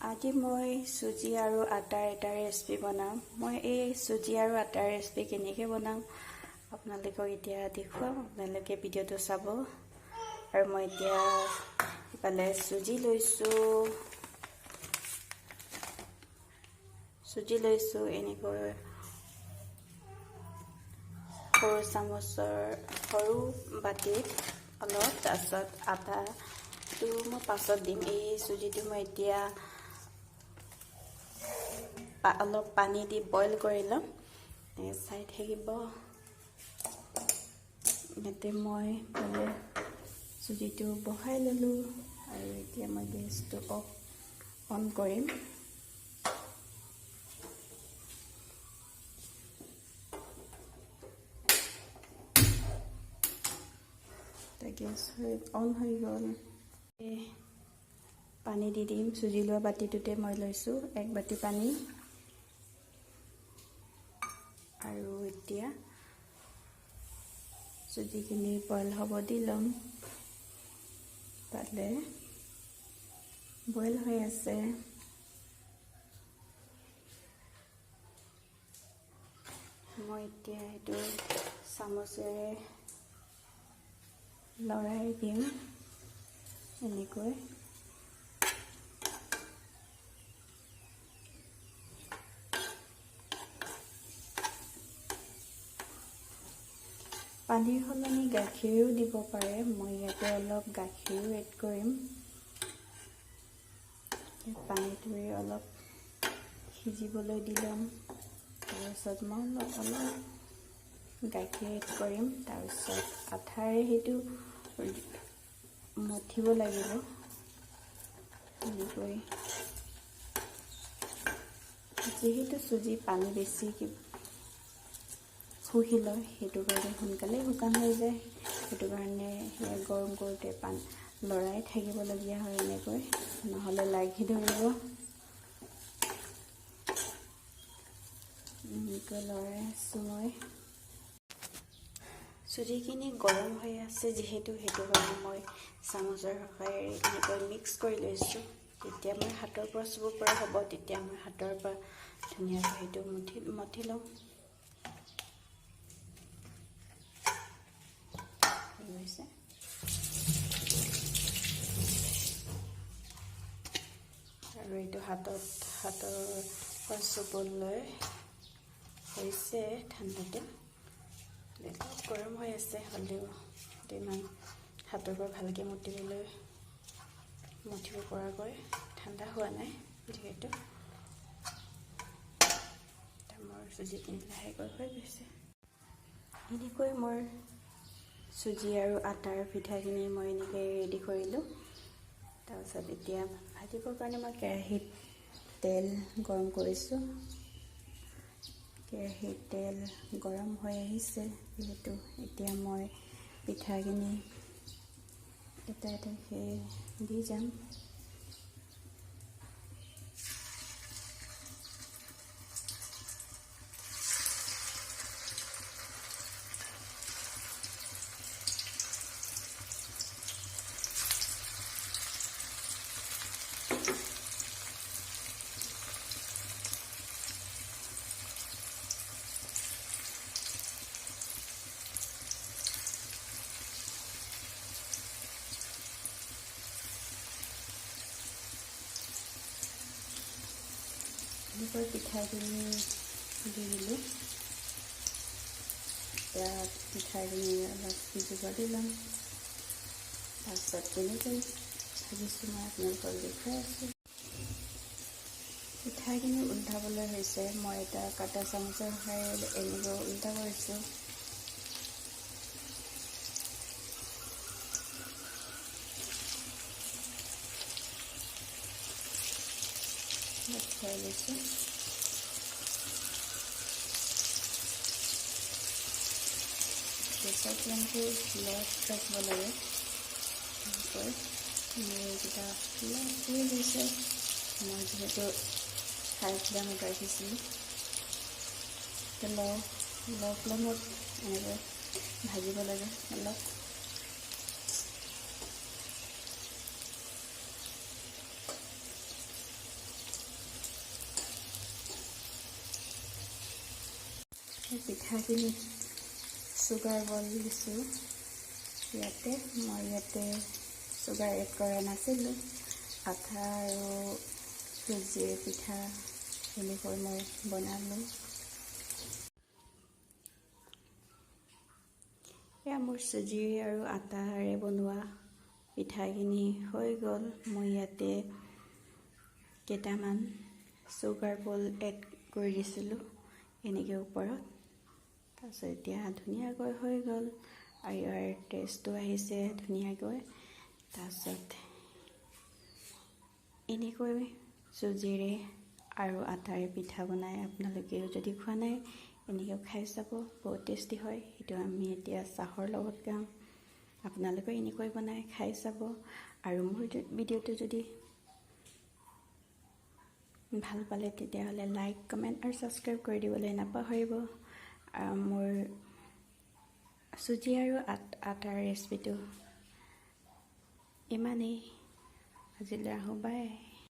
আজি মই সুজি আৰু আটাৰ এটা ৰেচিপি বনাম। মই এই সুজি আৰু আটাৰ ৰেচিপি কেনেকৈ বনাম আপোনালোকক এতিয়া দেখুৱাম। আপোনালোকে ভিডিঅ'টো চাব। আৰু মই এতিয়া ইফালে সুজি লৈছোঁ এনেকৈ সৰু চামুচৰ সৰু বাটিত অলপ, তাৰপিছত আটাটো মই পাছত দিম। এই চুজিটো মই এতিয়া অলপ পানী দি বইল কৰি ল'ম। চাই থাকিব। ইয়াতে মই চুজিটো বহাই ল'লোঁ আৰু এতিয়া মই গেছটো অন কৰিম। গেছ অন হৈ গ'ল। পানী দি দিম। চুজি লোৱা বাতিটোতে মই লৈছোঁ 1 বাটি পানী। আৰু এতিয়া চুজিখিনি বইল হ'ব দি ল'ম। পালে বইল হৈ আছে। মই এতিয়া এইটো চামুচেৰে লৰাই দিম এনেকৈ। পানীৰ সলনি গাখীৰো দিব পাৰে। মই ইয়াতে অলপ গাখীৰো এড কৰিম। পানীটোৱে অলপ সিজিবলৈ দি ল'ম। তাৰপিছত মই অলপ গাখীৰ এড কৰিম। তাৰপিছত আঠাৰে সেইটো মঠিব লাগিব এনেকৈ। যিহেতু চুজি পানী বেছিকৈ শুহি লয়, সেইটো কাৰণে সোনকালে শুকান হৈ যায়। সেইটো কাৰণে সেয়া গৰম কৰোঁতে লৰাই থাকিবলগীয়া হয় এনেকৈ, নহ'লে লাগি ধৰিব। এনেকৈ লৰাই আছোঁ মই। চুজিখিনি গৰম হৈ আছে যিহেতু, সেইটো কাৰণে মই চামুচৰ সহায়েৰে এনেকৈ মিক্স কৰি লৈছোঁ। যেতিয়া মই হাতৰ পৰা চুব পৰা হ'ব, তেতিয়া মই হাতৰ পৰা ধুনীয়াকৈ সেইটো মঠি লওঁ। আৰু এইটো হাতৰ পৰা চুবলৈ হৈছে। ঠাণ্ডাটো গৰম হৈ আছে, হ'লেও ইমান হাতৰ পৰা ভালকৈ মঠিব পৰাকৈ ঠাণ্ডা হোৱা নাই যিহেতু। মোৰ চুজিখিনি লাহেকৈ হৈ গৈছে। এনেকৈ মোৰ চুজি আৰু আটাৰ পিঠাখিনি মই এনেকৈ ৰেডি কৰিলোঁ। তাৰপিছত এতিয়া ভাজিবৰ কাৰণে মই কেৰাহীত তেল গৰম কৰিছোঁ। কেৰাহীত তেল গৰম হৈ আহিছে যিহেতু, এতিয়া মই পিঠাখিনি এটা এটাকৈ দি যাম। এনেকৈ পিঠাখিনি দি দিলোঁ। এতিয়া পিঠাখিনি অলপ সিজিব দি ল'ম। তাৰপিছত কেনেকৈ ভাজিছোঁ মই আপোনালোকক দেখুৱাই আছোঁ। পিঠাখিনি উল্টাবলৈ হৈছে, মই এটা কাটা চামুচৰ সহায়েৰে এনেকৈ উল্টা কৰিছোঁ। খুৱাই লৈছোঁ। গেছৰ ফ্লেমটো লত ৰাখিব লাগে। এনেকৈ মোৰ এইকেইটা লত হৈ গৈছে। মই যিহেতু হাই ফ্লেমত ৰাখিছিলোঁ, ল' ফ্লেমত এনেকৈ ভাজিব লাগে অলপ। এই পিঠাখিনি চুগাৰ বল দিছোঁ ইয়াতে। মই ইয়াতে চুগাৰ এড কৰা নাছিলোঁ। আটা আৰু চুজিৰ পিঠা এনেকৈ মই বনালোঁ। এয়া মোৰ চুজি আৰু আটাৰে বনোৱা পিঠাখিনি হৈ গ'ল। মই ইয়াতে কেইটামান চুগাৰ বল এড কৰি দিছিলোঁ এনেকৈ ওপৰত। তাৰপিছত এতিয়া ধুনীয়াকৈ হৈ গ'ল আৰু ইয়াৰ টেষ্টটো আহিছে ধুনীয়াকৈ। তাৰপিছত এনেকৈ চুজিৰে আৰু আটাৰে পিঠা বনাই আপোনালোকেও যদি খোৱা নাই এনেকৈও খাই চাব, বহুত টেষ্টি হয়। সেইটো আমি এতিয়া চাহৰ লগত খাম। আপোনালোকে এনেকৈ বনাই খাই চাব। আৰু মোৰ ভিডিঅ'টো যদি ভাল পালে তেতিয়াহ'লে লাইক, কমেণ্ট আৰু ছাবস্ক্ৰাইব কৰি দিবলৈ নাপাহৰিব। আৰু মোৰ চুজি আৰু আটাৰ ৰেচিপিটো ইমানেই। আজিলৈ আহোঁ, বাই।